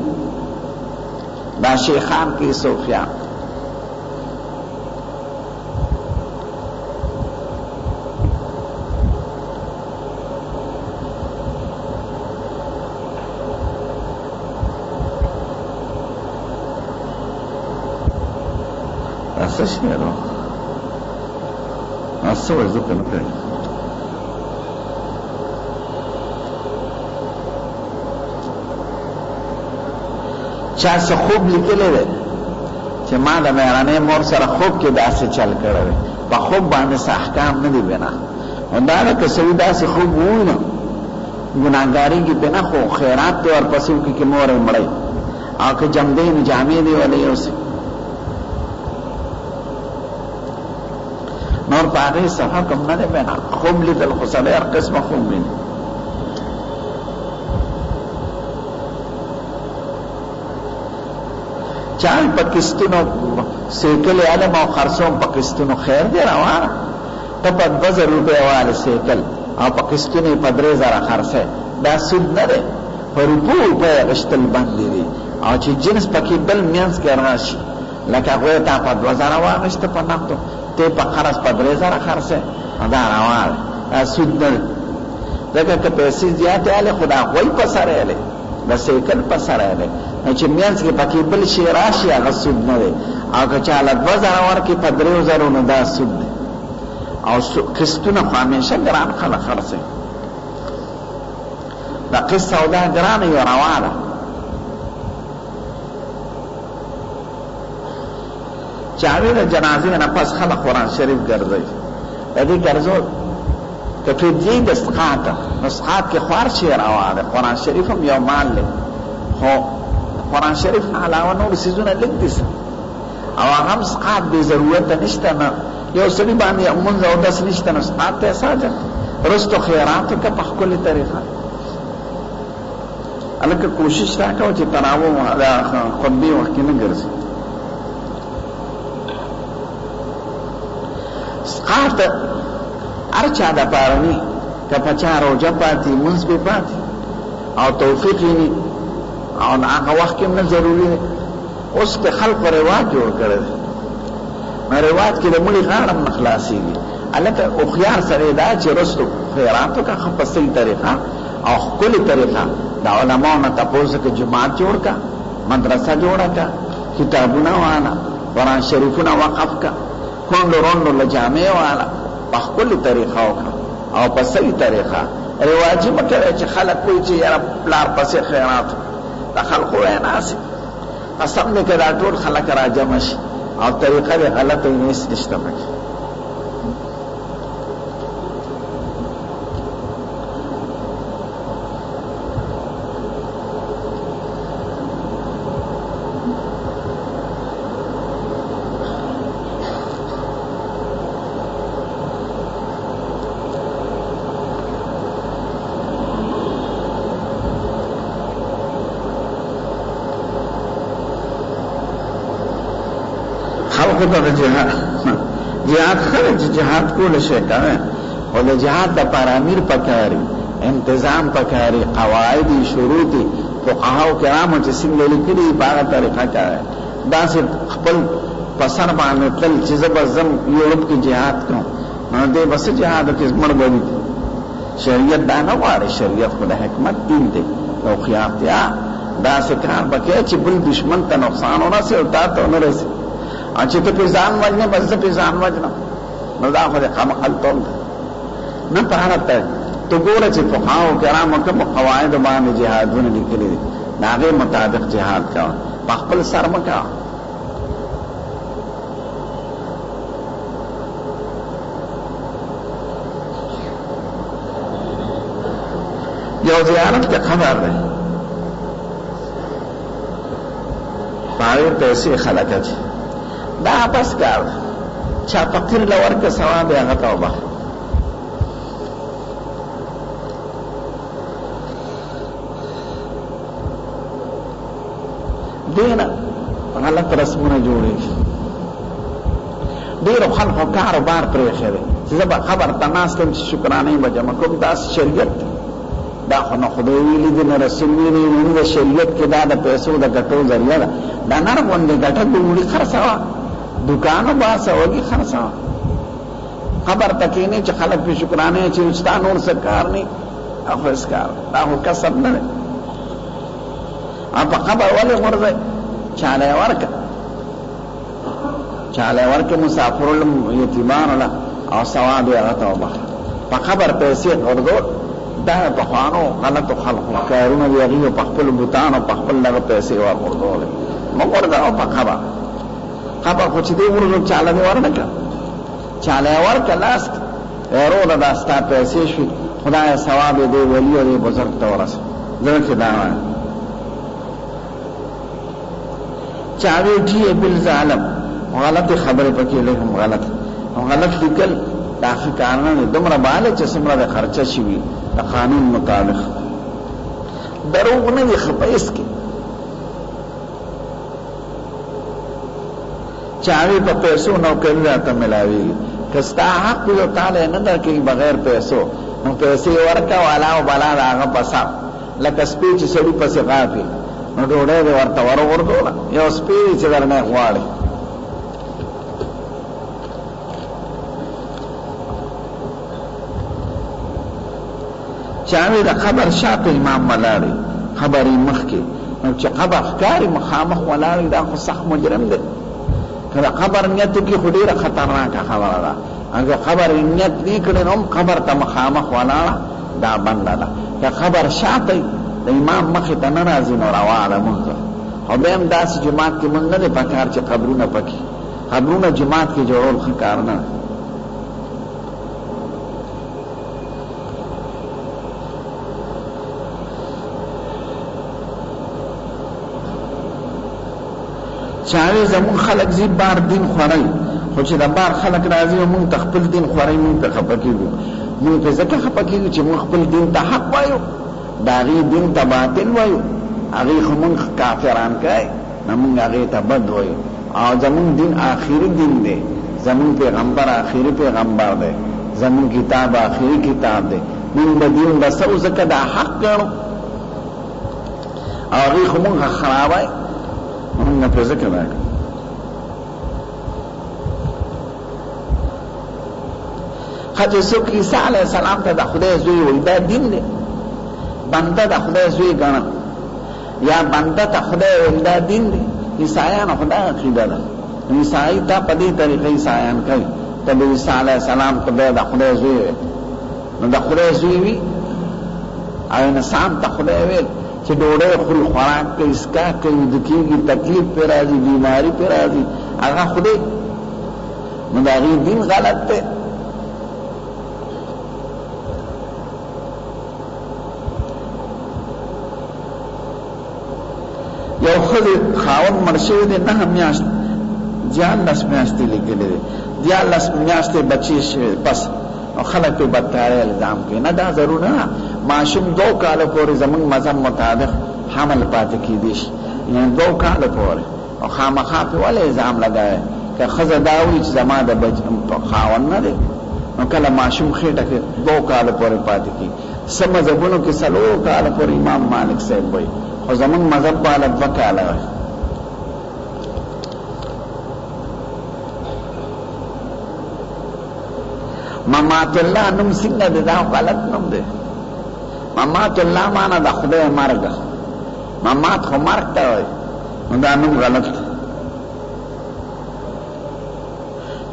دا شیخان کې صوفیان دا څه شی دی څه وایي زه پرې نه پوهېږم چا څه خوب لیکلی دی چې ما د مېرنۍ مور سره خوب کې داسې چل کړی دی په خوب باندې څه احکام نه دي بنا دا ده که سړي داسې خوب ووینو ګناهګارېږي پرې نه خو خیرات دی ورپسې وکړي چې مور یې مړی او که جمدۍ نو جامې دی ولی یوسي نور په هغې څه حکم نه دی بنا خوب لیدل خو سړی هر قسمه خوب ویني چال په کستونو سیکل علم او خرڅوم په کستونو خیر دی روانه ته په 2000 روپۍ واله سیکل او په کستونو په 3000 خرڅه دا سود نه دی په روپۍ غشتل باندې دي او چې جنس پکې بل میانس کې راشي لکه هغه ته په 2000 واغشته په نقد ته په قرض په 3000 خرڅه دا روانه دا سود نه دغه که پیسې زیاتې اله خدا وای په سره اله د سیکل په سره اله چې میانس کې پکې بل شي راشي هغه سود نه دی او که چاله 2000 ورکې په 3000 نه دا سود دی او قسطونه خو همیشه ګران خلک خرڅوي دا قسط سودا ګرانه یو روا ده چاوی د جنازې نه پس خلک قرآن شریف ګرځوي د دې ګرځول که فدیې د اسقاط اسقاط کې خوار شي روا ده قرآن شریف هم یو مال دی خو قرآن شریف نه علاوه نور څیزونه لږ دي او هغه هم اسقاط بې ضرورته نشته نه یو سړي باندې مونځ او دس نشته نو اسقاط ته ساجه رستو خیرات وکړه په ښکلې طریقه هلکه کوشش دا کوه چې تراوح د خطبې وخت کې نه ګرځي اسقاط هر چا دپاره ني که په چا روژه پاتې مونځ پې پاتې او توفیق یې ني او هغه وخت کې نه ضروري دی اوس د خلکو رواج جوړ کړی دی نو رواج کې د مړي غاړه هم نه خلاصېږي هلکه هوښیار سړی دا چې رستو خیرات وکړه ښه په صحیح طریقه او ښکلې طریقه د علماو نه تپوس وکړه جومات جوړ کړه مدرسه جوړه کړه کتابونه واله قرآن شریفونه وقف کړه کونډو رونډو له جامې واله په ښکلې طریقه وکړه او په صحیح طریقه رواجي مه کوئ چې خلک وایي چې یاره پلار پسې خیرات د خلقو ویناسي قسم دی که دا ټول خلک راجمع شي او طریقه دی غلطه یې هېڅ نشته پکې خود د جهاد خرج جهاد کول شي کوي او د جهاد د پارامیر پکاري انتظام پکاري قواعد شروط فقهاو کرامو چې څنګه لیکلي په هغه طریقه کوي دا چې خپل پسر باندې تل چې زبزم یورپ کې جهاد کوم نو دې بس جهاد کې مړ بوي شریعت دا نه غواړي شریعت خو د حکمت دین دی او خیاطیا دا سکار بکې چې بل دشمن ته نقصان ورسي او تا ته نه رسي چې ته په ځان وژنې بس په ځان وژنه نو دا خو د قمقل توم نه په حالت ته ګوره چې فقهاو کرامو کوم قواعد باندې جهادونه لیکلي دي د هغې مطابق جهاد کوه په خپل سر مه کوه یو زیارت کې خبر دی پاوی پیسې خلک اچي دا بس کار چا فقیر لور کې ثواب یې هغه توبه دینا غلط رسمونه جوړېږي ډېرو خلکو کاروبار پرېښی دی چې زه به خبر ته ناست یم چې شکرانې به جمع کوم داسې شریعت دی دا خو نه خدای ویلي دي نه رسول ویلي دي د شریعت کې دا د پیسو د ګټو ذریعه ده دا نر غوندې ګټه د وړي خرڅوه دوکانو باسه وږي خرڅوه خبر ته کښېنې چې خلک پې شکرانې چې ستا نور څه کار نه دا خو هېڅ کار دا خو کسب نه دی او په قبر ولې غورځئ چاله یې ورکړه چاله یې ورکړه مسافرو له یتیمانو له او ثواب یې هغه ته وبخښه په قبر پیسې غورځول دا پخوانو غلطو خلقو کارونه دي هغې په خپلو بوتانو په خپل دغه پیسې ورغورځولې مه غورځوه په قبر قبر خو چې دی غورځو چاله دې ورنه کړه چاله یې ورکړه لاس وروره دا ستا پیسې شوي خدایه ثواب یې دې ولي او دې بزرګ ته ورسوه زړه کې دا وایم چاوی جی بالظالم غلط خبره پکې لهم غلط لیکل دا کارونه دومره باندې چې څومره د خرچه شي د قانون مطابق دروغ نه دی خپایس کې چاوی په پیسو نو کړل ته ملاوي کستا حق یو تعالی نه درکې بغیر پیسو نو پیسې ورکا والا او بلا هغه پسا لکه سپی چې سړي پسې غافي نو ډوډۍ دې ورته ورغورځوله یو سپی چې درنه غواړي چاوی د قبر شاته امام ولاړی خبرې مخکې نو چې قبر ښکاري مخامخ ولاړی دا خو سخت مجرم دی که د قبر نیت وکړي خو ډېره خطرناکه خبره ده اگه قبر نیت نه کړي نو قبر ته مخامخ ولاړه دا بنده ده که قبر شاته د امام مخې ته نه راځي نو روا ده مونځ او بیا هم داسې جومات کې مونږ نه دی پکار چې قبرونه پکې قبرونه جومات کې جوړول ښه کار نه چاوی زمون خلق زی بار دین خوری خو چې د بار خلق راځي او مونږ خپل دین خوری مونږ ته خپه کېږو مونږ په ځکه خپه کېږو چې مونږ خپل دین ته حق وایو د هغې دین ته باطل وایو هغې خو مونږ کافران کوي نه مونږ هغې ته بد وایو او زمون دین آخري دین دی زمون پیغمبر آخري پیغمبر دی زمون کتاب آخري کتاب دی مونږ د دین بسو ځکه دا حق ګڼو او هغې خو مونږ خرابای مونږ په ځکه راکړو خدای څوک عیسی علیه السلام ته د خدای زوی وایي دا دین دی بنده د خدای زوی ګڼه یا بنده ته خدای وایي دا دین دی عیسایانو خو دا عقیده ده عیسایي ته په دې طریقه عیسایان کوي ته د عیسی علیه السلام ته بیا د خدای زوی وایي نو د خدای زوی وي او انسان ته خدای ویل چې ډوډۍ خوري خوراک کوي اسکا کوي ویده کېږي تکلیف پرې راځي بیماري پرې راځي هغه خدای نو د هغې دین غلط دی یو ښځې خاوند مړ شوی دی 9 میاشت 14 میاشتې لیکلې دی 14 میاشتې بچی شوی پس او خلک پې بدکارۍ الزام کوي نه دا ضرور نه ماشوم 2 کاله پورې زموږ مذهب مطابق حمل پاتې کېدی شي یعنې 2 کاله پورې او خامخا پې ولې الزام لګوي که ښځه دا وایي چې زما د خاوند نه دی نو کله ماشوم خېټه کې 2 کاله پورې پاتې کېږي. څه مذهبونو کې 4 کاله پورې امام مالک صاحب وایي، خو زمونږ مذهب والا 2 کاله وایي. ممات الله نوم څنګه دی؟ دا غلط نوم دی. ممات الله معنا د خدای مرګ، ممات خو مرګ ته وایي، نو دا نوم غلط دی.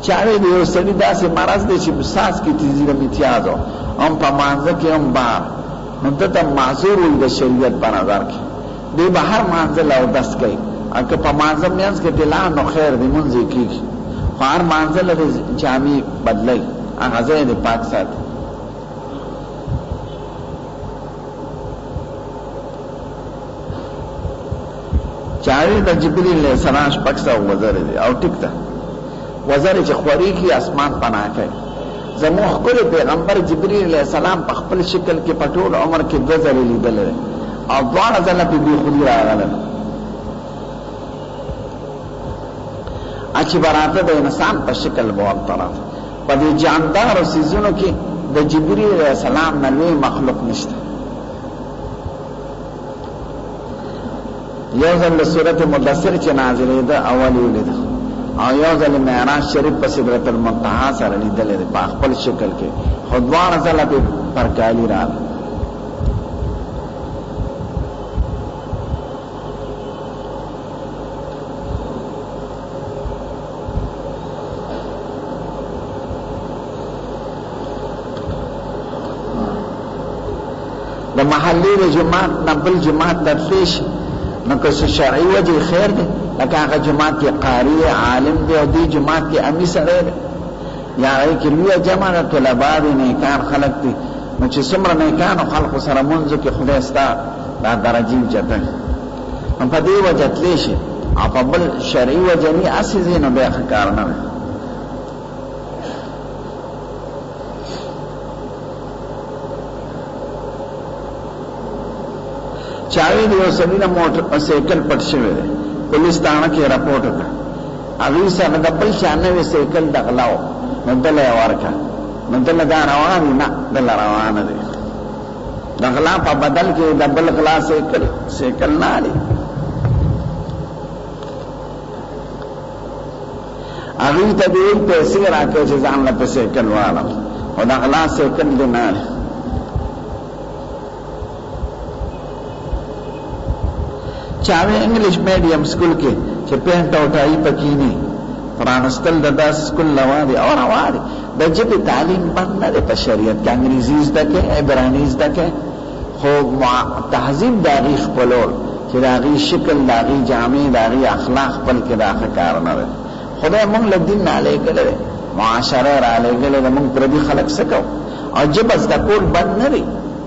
چاوی دی یو سړي داسې مرض دی چې ساس کې تیزی د امتیاز هم په مانځه کې هم بار، نو دته معذور وي د شریعت په نظر کې. دی به هر مانځه له اودس کوي، که په مانځه منځ کې طلا نو خیر دی مونځ یې کېږي، خو هر مانځه له جامې بدلوي، هغه ځای دی پاک ساتي. چاوی د جبریل علیه السلام 600 وزرې دی او ټیک ده وزر چې خوري کی اسمان پناه کوي. زموږ خپل پیغمبر جبرئیل علیہ السلام په خپل شکل کې په ټول عمر کې 2 ځله لیدل او 2 ځله په بي خودي راغله. اچي براته د انسان په شکل وو طرف په دې جاندار سيزونو کې د جبرئیل علیہ السلام نه لوی مخلوق نشته. یو ځل سورته مدثر چې نازلې ده اول ولیده او یو ځل معراج شریف په سدرۃ المنتهى سره لیدل دي په خپل شکل کې، خو 2 ځله په پرکالی راغله. د محلي د جماعت نه بل جماعت تدفیش نو که شرعي وجه خیر دی، لکه هغه جماعت کې قاری عالم دی او دی جماعت کې امی سره دی، یا هغه کې لویه جمع د طلبا دي نیکان خلق دي، نو چې څومره نیکانو خلقو سره منځو کې خدای ستا دا درجې اوچته نو په دې وجه تللی شي، او په بل شرعي وجه نه هسې ځي نو بیا ښه کار نه دی. چاوی دی یو سړي نه موټر سایکل پټ شوی دی، پولیس تاڼه کې راپورټ وکړه، هغوی سره د بل چا نوی سایکل د غلا و، نو دله یې ورکړه، نو دله دا روان دی؟ نه، دله روانه دی. د غلا په بدل کې د بل غلا سایکل نه دی. هغوی ته دې پیسې راکړې چې ځان له په سایکل واړم، خو د غلا سایکل دی نه دی. چاوی انگلیش میڈیم سکول کې چې پینټ او ټای پکې نه پرانستل د داس سکول لوادي او راوادي د جبه تعلیم باندې د شریعت کې انګریزي زده کې عبراني زده کې، خو تهذیب داغي خپلول چې داغي شکل داغي جامع داغي اخلاق خپل کې داخه کار نه وي. خدای مونږ له دین نه لګل معاشره را لګل مونږ پر دې خلق سکو او جبه زده کول بند نه دي،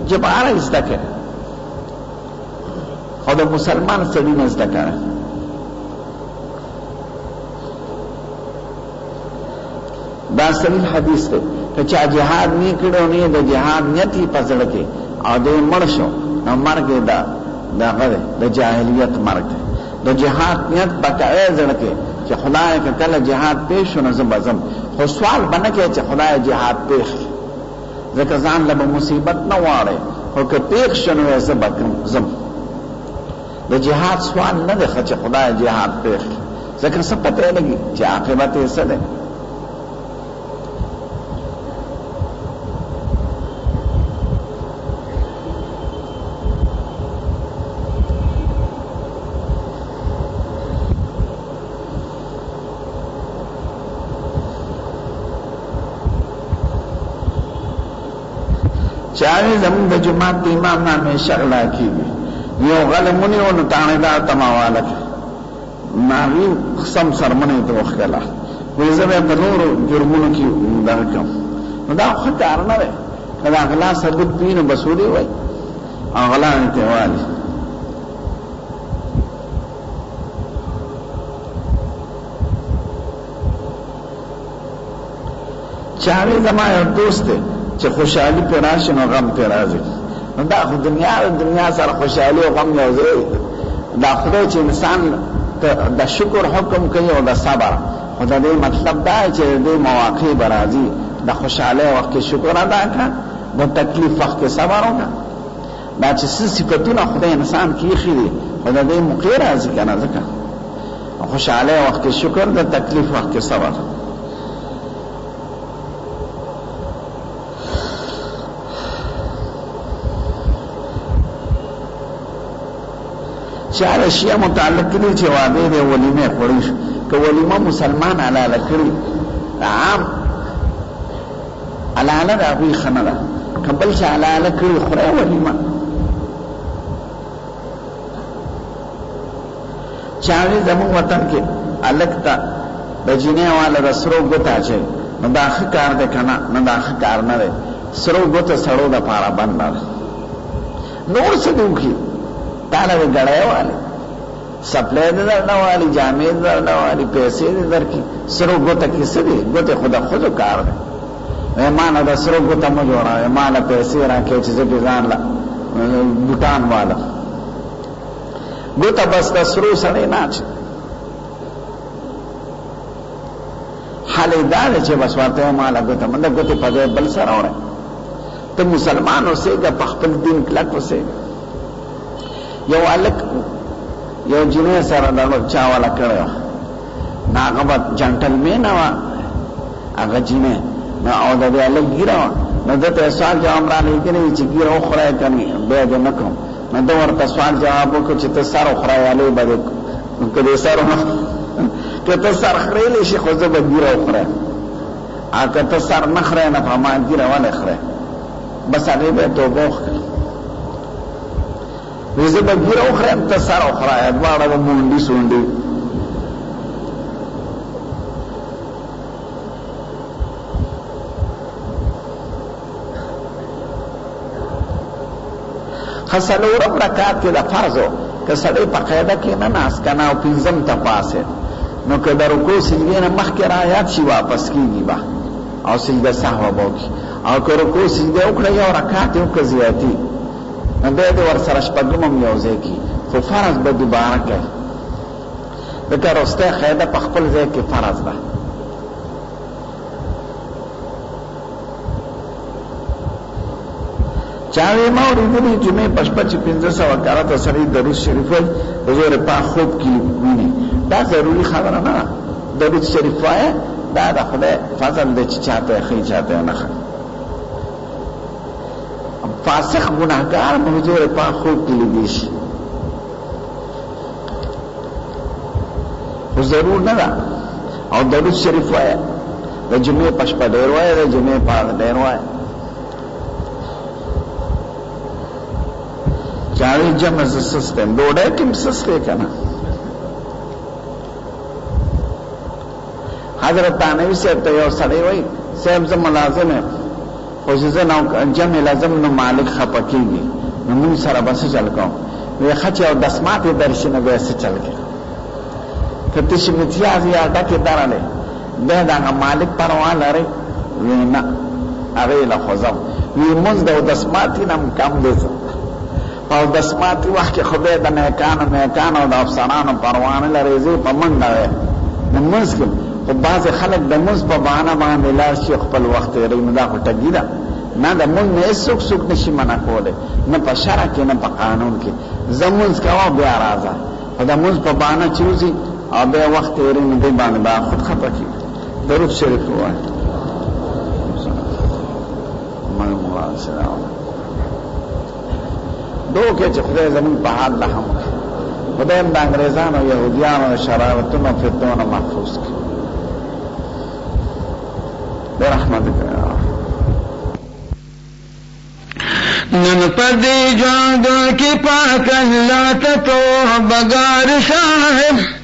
جبه اره زده کې او د مسلمان سړي نه زده کړه. دا صحیح حدیث دی که چا جهاد نه کړو نه د جهاد نیت یې په زړه کې او دې مړ شو نو مرګ دا دغه د جاهلیت مرګ دی. د جهاد نیت پکې زړه کې چې خدای کله جهاد پیښ شو زم بزم، خو سوال بنه کې چې خدای جهاد پیښ ځکه ځان له مصیبت نه واړي، خو که پیښ شنو زه بکم زم. د جهاد سوال نه دی چې خدای جهاد پیښ ځکه څه پته لګي چې عاقبت یې څه دی. چاوی زمون د جماعت د امام نه همیشه غلا کیږي، یو غلمونی و نو تانیدار تماوالک ناغی قسم سرمنی تو وخلا ویزه په نور جرمونو کې درکم، نو دا خو کار نه دی. کله غلا ثبوت دین بسوري وای او غلا نه والی. چاوی زما یو دوست دی چې خوشحالي پر راشي نو غم پر راځي، نو دا خو دنیا سره خوشحالي او غم یو ځای دا خدای چې انسان د شکر حکم کوي او د صبر، خدا دې مطلب دا چې دې مواقع برازي د خوشاله وخت کې شکر ادا کړه د تکلیف وخت کې صبر وکړه دا چې صفاتونه خدای انسان کې خېږي خدا دې موقع راځي کنه ځکه خوشاله وخت کې شکر د تکلیف وخت کې صبر چاره شیعه متعلق کړي چې واده دی ولیمه خوړی شو که ولیمه مسلمان علاله کړي عام علاله د ابي خنره قبل چې علاله کړي خوړی ولیمه چاره زموږ وطن کې الکتا د جنې والا د سرو ګوتا چې نو دا ښه کار دی کنه نه دا ښه کار نه دی سرو ګوتا سړو د پاره بند نور څه دی وکړي تاله وی گڑای والی سپلی دی در نوالی جامعی در نوالی پیسی دی در کی سرو گوتا کسی دی گوتا خدا خودو کار دی ایمانا دا سرو گوتا مجوڑا ایمانا پیسی راکی چیزی بیزان بوٹان والا گوتا بس دا سرو سڑی ناچی حالی داده چه بس وارتا ایمانا گوتا من دا گوتا پدوی بل سر اوڑے تو مسلمان ہو سیگا پخپل دین کلک ہو سیگا یو الک یو جنې سره دا چا والا کړو ناغه په جنټل مین وا هغه جنې نو او دا الک ګیرو نو دته سوال جواب را لګنی چې ګیرو خورای کني به دې نکوم نو دا ورته سوال جواب وکړ چې ته سره خورای علي بده کله سره که ته سره خړېلې شي خو زه به ګیرو خورای اګه ته سره نخره نه فهمه ګیرو ولې خره بس هغه به توبه وکړي ویزه با گیر اخریم تا سر اخراید وارا با موندی سوندی خسلورم رکات که دا فرضو که سڑی پا قیده که نناس کنا و پینزم تا پاسه نو که در رکو سجدین مخ که رایات شی واپس کی گی با او سجده سحو باوکی او که رکو سجده اکڑا یو رکات یو که زیادی نو بیا دې ور سره شپږمم یوځای کی خو فرض به دوباره کوي دغه راسته قاعده په خپل ځای کې فرض ده چاوي ما ورېدلې جمعې پښپا چې 1500 کارته سړي درود شریف وایي حضور پاک خوب کې ویني دا ضروري خبره نه درود شریف وایي دا د خدای فضل دی چې چاته خې چاته نه خې فاسق گناہگار حضور پاک خوب کی لیدیش خو ضرور نه ده او درود شریف وایه د جمعې پشپه ډېر وایه د جمعې پاک ډېر وایه چاوی جمع ز سستم ډوډۍ کې سسته کنه حضرت تانوی صاحب ته یو سړی وایي صاحب زه ملازم یم خو زه نو جمع لازم نو مالک خپکیږي نو موږ سره بس چل کوم وی خچ او دسمات درشنه به څه چل کې کته چې امتیاز یا ډکه دراله به دا مالک پروا لري وینا هغه له خوځم وی موږ د دسمات نم کم دي او دسمات وخت خدای د نه کان او د افسرانو پروا نه لري زی په منډه نو موږ خو بعض خلک د موږ په بهانه باندې لار شي خپل وخت یې نه دا هټګی ده نه د موږ نه څوک نشي منع کوله نه په شرع کې نه په قانون کې زمونږ کاوه بیا راځه او د موږ په بهانه چوزي او به وخت یې نه دی باندې با خود خپه کی درود شریف وایي محمد سلام دوکه چې خدای زمون په حال رحم خدای د انګريزانو يهوديانو شرارتونو فتنو محفوظ کی برحمتك يا رب نن پدی جاندو کی پاک اللہ تو بگار صاحب